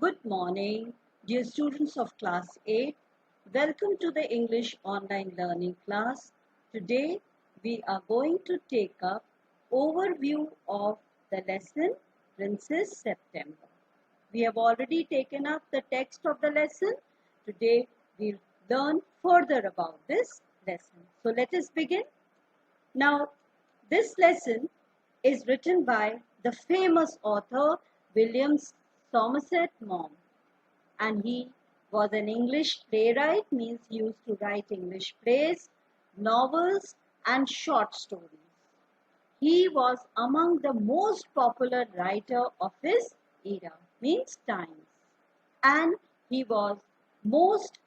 Good morning, dear students of class 8. Welcome to the English online learning class. Today we are going to take up overview of the lesson Princess September. We have already taken up the text of the lesson. Today we'll learn further about this lesson. So let us begin. Now this lesson is written by the famous author William Somerset Maugham, and he was an English playwright, means he used to write English plays, novels and short stories. He was among the most popular writer of his era, means times, and he was most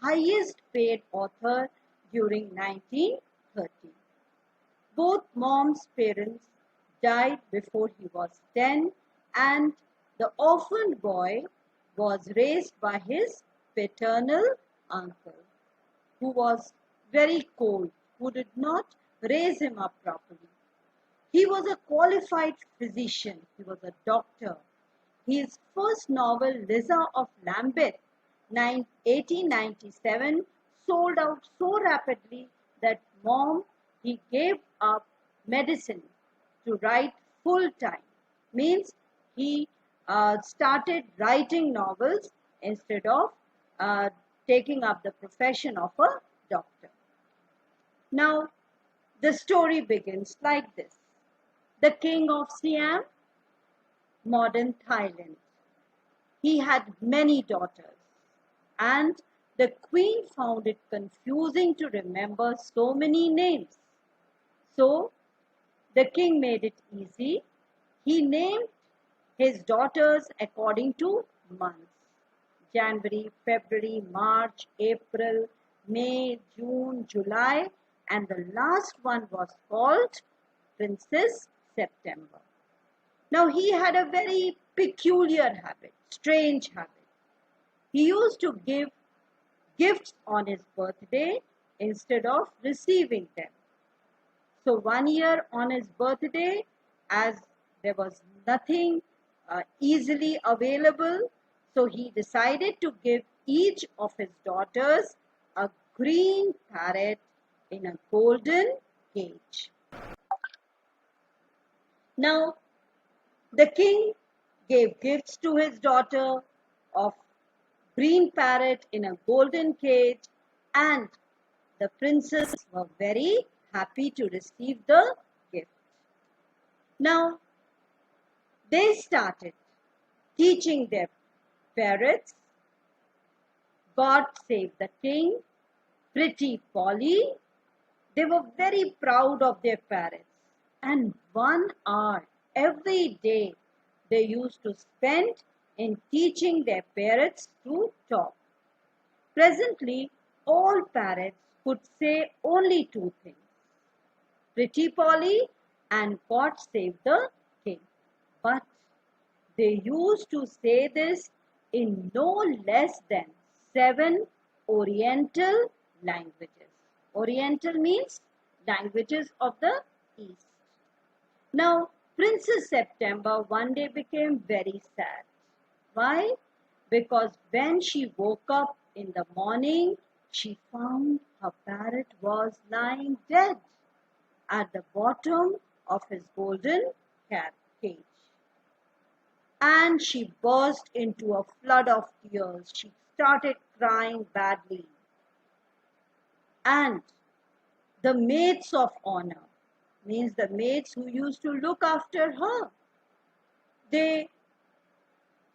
highest paid author during 1930. Both Maugham's parents died before he was 10, and the orphaned boy was raised by his paternal uncle, who was very cold, who did not raise him up properly. He was a qualified physician, he was a doctor. His first novel, Liza of Lambeth, 1897, sold out so rapidly that he gave up medicine to write full time. Means he started writing novels instead of taking up the profession of a doctor. Now, the story begins like this. The king of Siam, modern Thailand. He had many daughters, and the queen found it confusing to remember so many names. So, the king made it easy. He named his daughters according to months: January, February, March, April, May, June, July, and the last one was called Princess September. Now he had a very peculiar habit, strange habit. He used to give gifts on his birthday instead of receiving them. So one year on his birthday, as there was nothing easily available, so he decided to give each of his daughters a green parrot in a golden cage. Now, the king gave gifts to his daughter of green parrot in a golden cage, and the princes were very happy to receive the gift. Now, they started teaching their parrots God Save the King, Pretty Polly. They were very proud of their parrots, and 1 hour every day they used to spend in teaching their parrots to talk. Presently, all parrots could say only 2 things: Pretty Polly and God Save the King. But they used to say this in no less than 7 Oriental languages. Oriental means languages of the East. Now, Princess September one day became very sad. Why? Because when she woke up in the morning, she found her parrot was lying dead at the bottom of his golden cage. And she burst into a flood of tears. She started crying badly. And the maids of honor, means the maids who used to look after her, they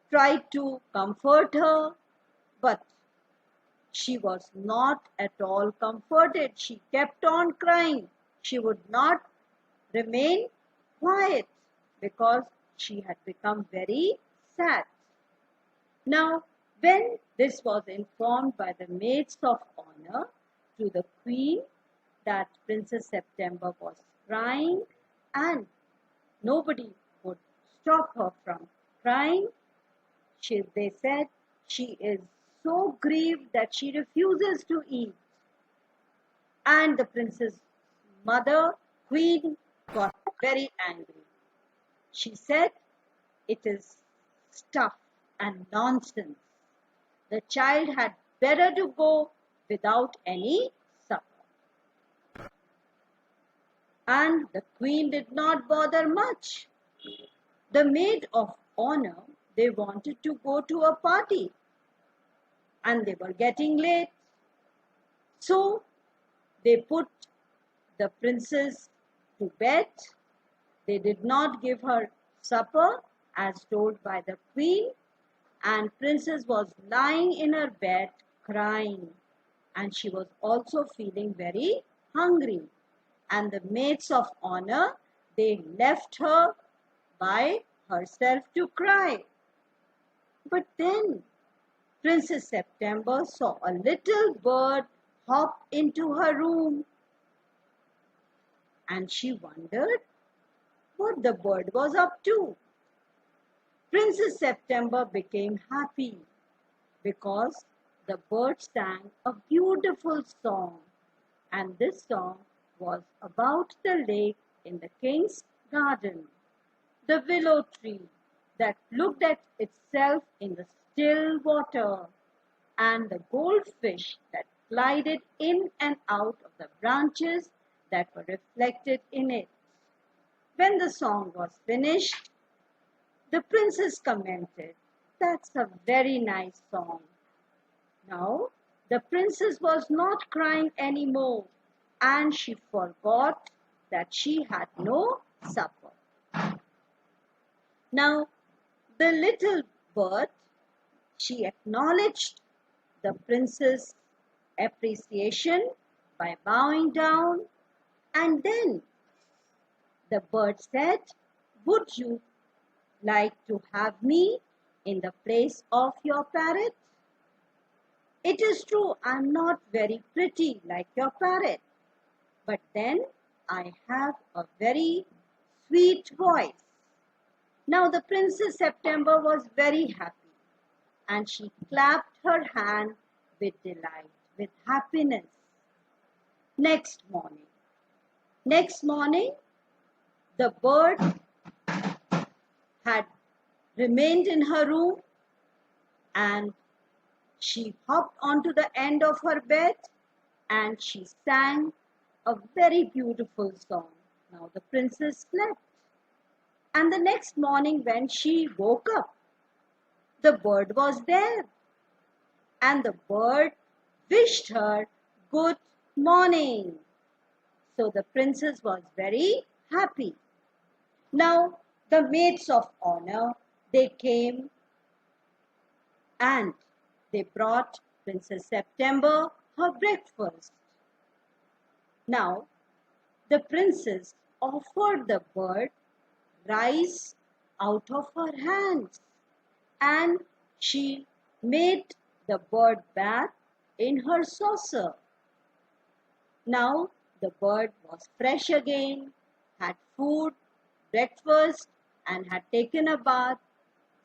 tried to comfort her, but she was not at all comforted. She kept on crying. She would not remain quiet because she had become very sad. Now, when this was informed by the maids of honor to the queen that Princess September was crying and nobody would stop her from crying, they said she is so grieved that she refuses to eat. And the princess' mother, queen, got very angry. She said, "It is stuff. and nonsense. The child had better to go without any supper. And the queen did not bother much. The maid of honor, they wanted to go to a party and they were getting late. So they put the princess to bed. They did not give her supper as told by the queen, and princess was lying in her bed crying, and she was also feeling very hungry. And the maids of honor, they left her by herself to cry. But then Princess September saw a little bird hop into her room, and she wondered what the bird was up to. Princess September became happy because the bird sang a beautiful song, and this song was about the lake in the king's garden, the willow tree that looked at itself in the still water, and the goldfish that glided in and out of the branches that were reflected in it. When the song was finished, the princess commented, "That's a very nice song." Now, the princess was not crying anymore, and she forgot that she had no supper. Now, the little bird, she acknowledged the princess' appreciation by bowing down, and then the bird said, "Would you like to have me in the place of your parrot? It is true, I'm not very pretty like your parrot, but then I have a very sweet voice." Now the Princess September was very happy, and she clapped her hand with delight, with happiness. Next morning, the bird had remained in her room, and she hopped onto the end of her bed and she sang a very beautiful song. Now the princess slept, and the next morning when she woke up, the bird was there, and the bird wished her good morning. So the princess was very happy. Now the maids of honor, they came and they brought Princess September her breakfast. Now the princess offered the bird rice out of her hands, and she made the bird bath in her saucer. Now the bird was fresh again, had food, breakfast, and had taken a bath.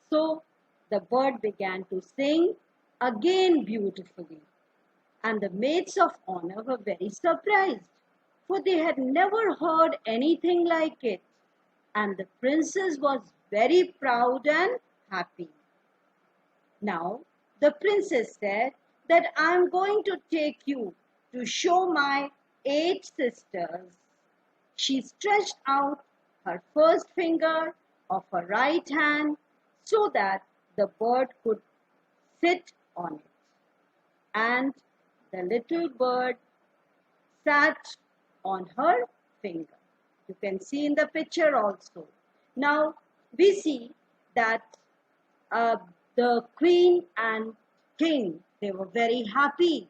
So the bird began to sing again beautifully. And the maids of honor were very surprised, for they had never heard anything like it. And the princess was very proud and happy. Now the princess said that I am going to take you to show my 8 sisters. She stretched out her first finger of her right hand so that the bird could sit on it. And the little bird sat on her finger. You can see in the picture also. Now we see that the queen and king, they were very happy.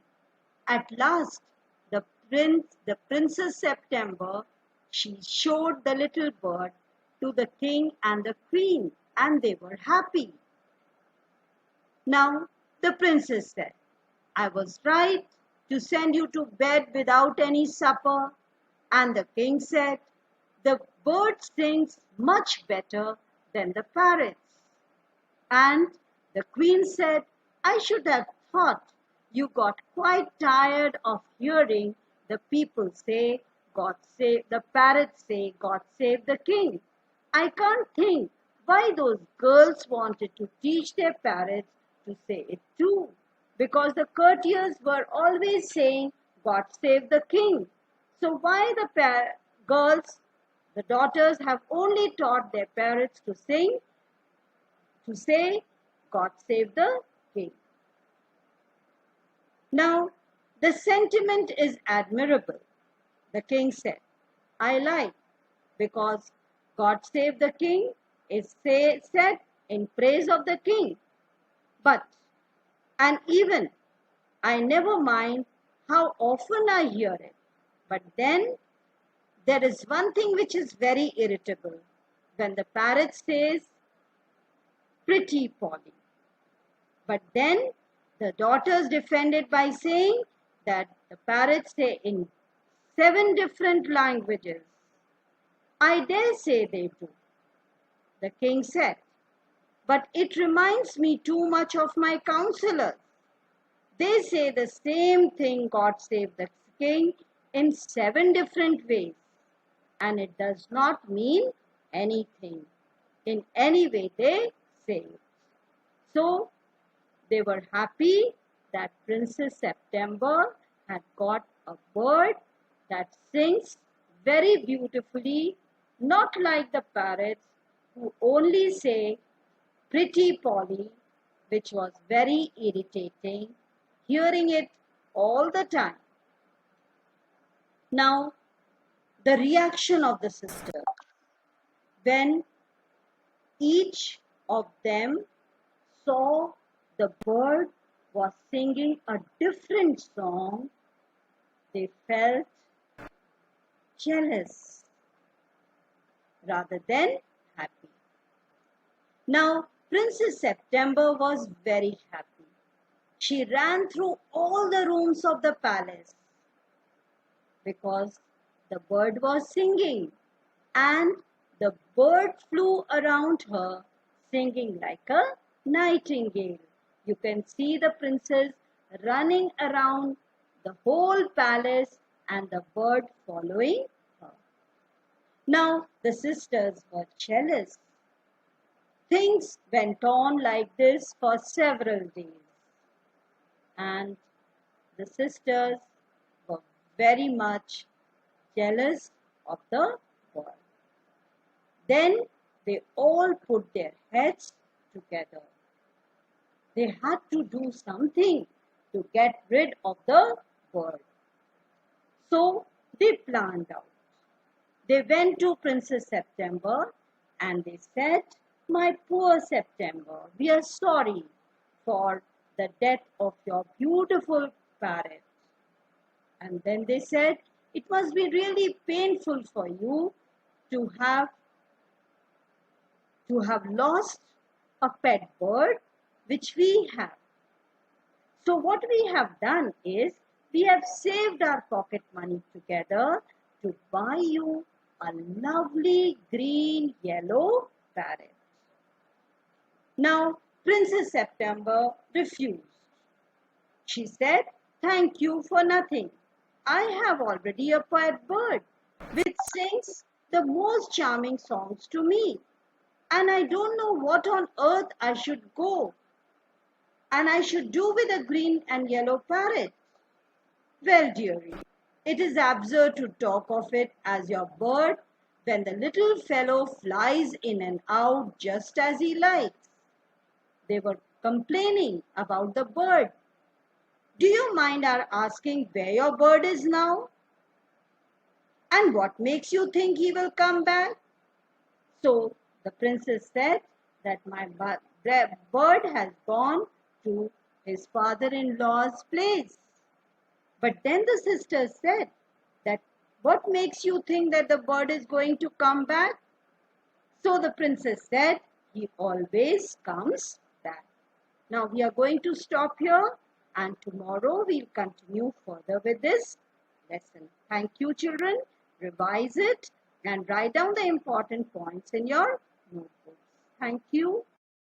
At last, the Princess September, she showed the little bird to the king and the queen, and they were happy. Now the princess said, I was right to send you to bed without any supper. And the king said, the bird sings much better than the parrots. And the queen said, I should have thought you got quite tired of hearing the people say, God save, the parrots say, God save the king. I can't think why those girls wanted to teach their parrots to say it too. Because the courtiers were always saying, God save the king. So why the girls, the daughters, have only taught their parrots to sing, to say, God save the king. Now, the sentiment is admirable. The king said, I like, because God save the king is said in praise of the king. But, and even, I never mind how often I hear it. But then, there is one thing which is very irritable. When the parrot says, pretty Polly. But then, the daughters defend it by saying that the parrots say in 7 different languages. I dare say they do. The king said, but it reminds me too much of my counselors. They say the same thing, God save the king, in 7 different ways. And it does not mean anything in any way they say it. So, they were happy that Princess September had got a bird that sings very beautifully, not like the parrots who only say pretty Polly, which was very irritating, hearing it all the time. Now, the reaction of the sisters. When each of them saw the bird was singing a different song, they felt jealous rather than happy. Now, Princess September was very happy. She ran through all the rooms of the palace because the bird was singing, and the bird flew around her singing like a nightingale. You can see the princess running around the whole palace and the bird following her. Now, the sisters were jealous. Things went on like this for several days, and the sisters were very much jealous of the bird. Then they all put their heads together. They had to do something to get rid of the bird. So they planned out. They went to Princess September and they said, my poor September, we are sorry for the death of your beautiful parrot. And then they said, it must be really painful for you to have lost a pet bird which we have. So what we have done is, we have saved our pocket money together to buy you a lovely green yellow parrot. Now, Princess September refused. She said, thank you for nothing. I have already a pet bird which sings the most charming songs to me. And I don't know what on earth I should go and I should do with a green and yellow parrot. Well, dearie, it is absurd to talk of it as your bird when the little fellow flies in and out just as he likes. They were complaining about the bird. Do you mind our asking where your bird is now? And what makes you think he will come back? So the princess said that my bird has gone to his father-in-law's place. But then the sister said that what makes you think that the bird is going to come back? So the princess said, he always comes back. Now we are going to stop here, and tomorrow we'll continue further with this lesson. Thank you, children. Revise it and write down the important points in your notebooks. Thank you.